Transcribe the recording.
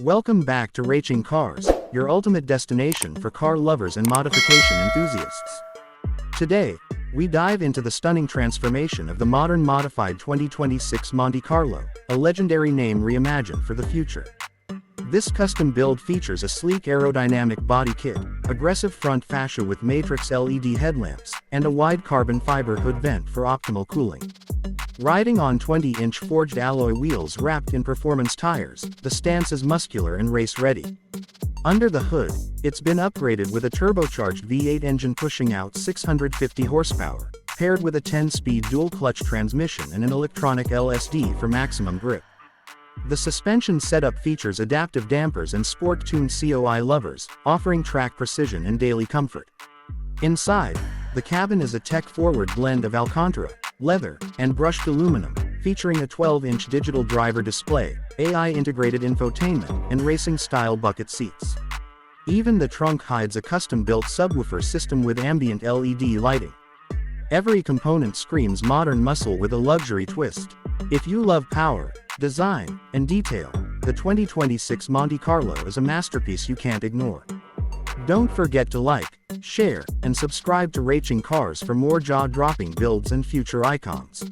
Welcome back to Raching Cars, your ultimate destination for car lovers and modification enthusiasts. Today, we dive into the stunning transformation of the Modern Modified 2026 Monte Carlo, a legendary name reimagined for the future. This custom build features a sleek aerodynamic body kit, aggressive front fascia with matrix LED headlamps, and a wide carbon fiber hood vent for optimal cooling. Riding on 20-inch forged alloy wheels wrapped in performance tires, the stance is muscular and race-ready. Under the hood, it's been upgraded with a turbocharged V8 engine pushing out 650 horsepower, paired with a 10-speed dual-clutch transmission and an electronic LSD for maximum grip. The suspension setup features adaptive dampers and sport-tuned COI lovers, offering track precision and daily comfort. Inside, the cabin is a tech-forward blend of Alcantara, leather, and brushed aluminum, featuring a 12-inch digital driver display, AI-integrated infotainment, and racing-style bucket seats. Even the trunk hides a custom-built subwoofer system with ambient LED lighting. Every component screams modern muscle with a luxury twist. If you love power, design, and detail, the 2026 Monte Carlo is a masterpiece you can't ignore. Don't forget to like, share, and subscribe to Raching Cars for more jaw-dropping builds and future icons.